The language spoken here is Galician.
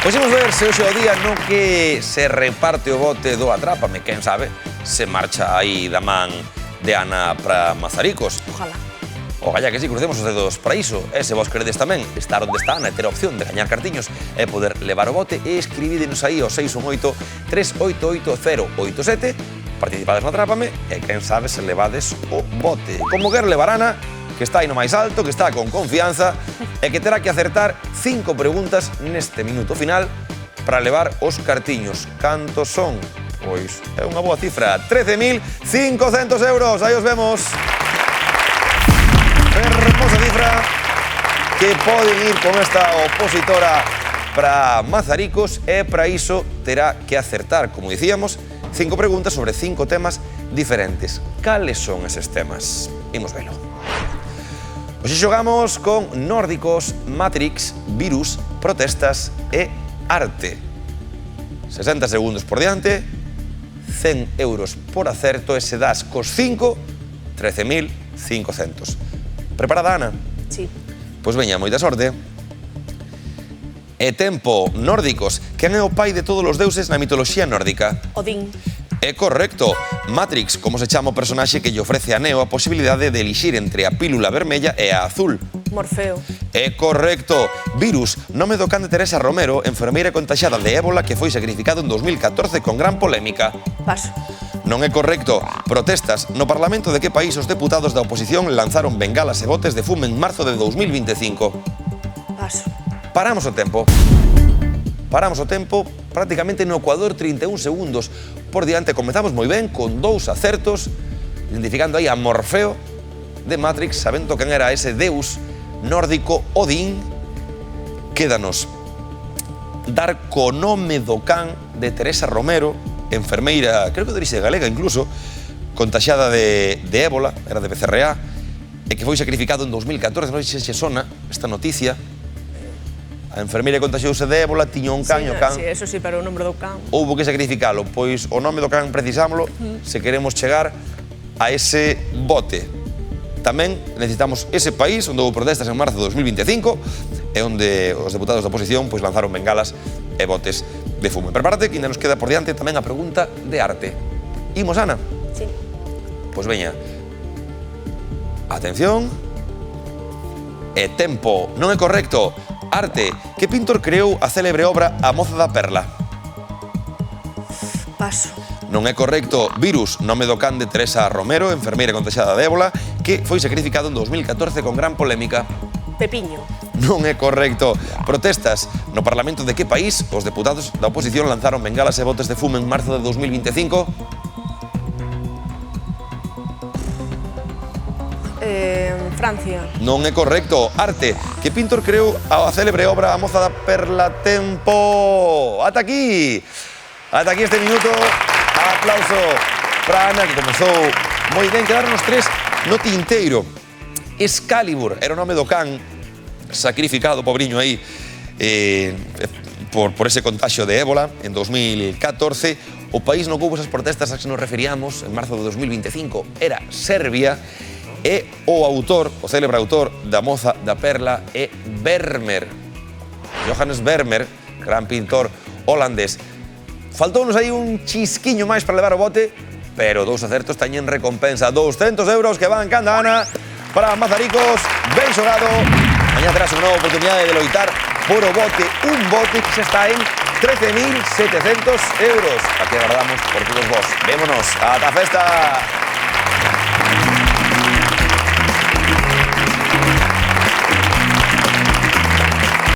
Pois imos ver se hoxe é o día no que se reparte o bote do Atrápame. Quen sabe se marcha aí da man de Ana para Mazaricos. Ojalá. Ojalá que si, crucemos os dedos para iso. E se vos queredes tamén estar onde está Ana e ter a opción de gañar cartiños e poder levar o bote, e escribídenos aí ao 618-388-087, participades no Atrápame e quen sabe se levades o bote. Como quer levar Ana, que está aí no máis alto, que está con confianza e que terá que acertar 5 preguntas neste minuto final para levar os cartiños. Cantos son? Pois é unha boa cifra, 13.500 euros. Aí os vemos. Hermosa cifra que poden ir con esta opositora para Mazaricos e para iso terá que acertar, como dicíamos, 5 preguntas sobre 5 temas diferentes. Cales son eses temas? Imos velo. Hoxe xogamos con nórdicos, Matrix, virus, protestas e arte. 60 segundos por diante, 100 euros por acerto e se das cos 5, 13.500. Preparada, Ana? Sí. Pois veña, moita sorte. E tempo, nórdicos. Quen é o pai de todos os deuses na mitoloxía nórdica? Odín. É correcto. Matrix, como se chama o personaxe que lle ofrece a Neo a posibilidade de elixir entre a pílula vermella e a azul? Morfeo. É correcto. Virus, nome do can de Teresa Romero, enfermeira contaxiada de ébola que foi sacrificado en 2014 con gran polémica. Paso. Non é correcto. Protestas. No Parlamento de que país os deputados da oposición lanzaron bengalas e botes de fume en marzo de 2025? Paso. Paramos o tempo. Paramos o tempo prácticamente no Ecuador, 31 segundos por diante. Comezamos moi ben, con 2 acertos, identificando aí a Morfeo de Matrix, sabendo quen era ese deus nórdico Odín. Quédanos dar co nome do can de Teresa Romero, enfermeira, creo que de orixe galega incluso, contaxiada de ébola, era de BCRA, e que foi sacrificado en 2014, non sei se sona esta noticia. A enfermeira contaxiouse de ébola, tiña un can, Sí, o can... sí, eso sí, pero o nombre do can. Houbo que sacrificalo, pois o nome do can precisámolo se queremos chegar a ese bote. Tamén necesitamos ese país onde houve protestas en marzo de 2025 e onde os deputados da oposición pois lanzaron bengalas e botes de fume. Prepárate, que ainda nos queda por diante tamén a pregunta de arte. Imos, Ana? Sí. Pois veña. Atención. E tempo. Non é correcto. Arte. Que pintor creou a célebre obra A moza da perla? Paso. Non é correcto. Virus, nome do can de Teresa Romero, enfermeira contaxiada de ébola, que foi sacrificado en 2014 con gran polémica. Pepiño. Non é correcto. Protestas. No Parlamento de que país os deputados da oposición lanzaron bengalas e botes de fume en marzo de 2025? Francia. Non é correcto. Arte. Que pintor creou a célebre obra A moza da perla? Tempo. Ata aquí. Ata aquí este minuto. Aplauso para Ana, que comezou moi ben. Quedaron os 3 no tinteiro. Excalibur era o nome do can sacrificado, pobriño aí, por ese contagio de ébola en 2014. O país no que houve esas protestas a que nos referíamos en marzo de 2025 era Serbia. E o autor, o célebre autor da moza da perla é Vermeer. Johannes Vermeer, gran pintor holandés. Faltounos aí un chisquiño máis para levar o bote, pero 2 acertos teñen recompensa. 200 euros que van canda Ana para Mazaricos. Ben xogado. Mañá terás unha nova oportunidade de loitar por o bote. Un bote que xa está en 13.700 euros. Aquí agardamos por todos vos. Vémonos. Ata a festa.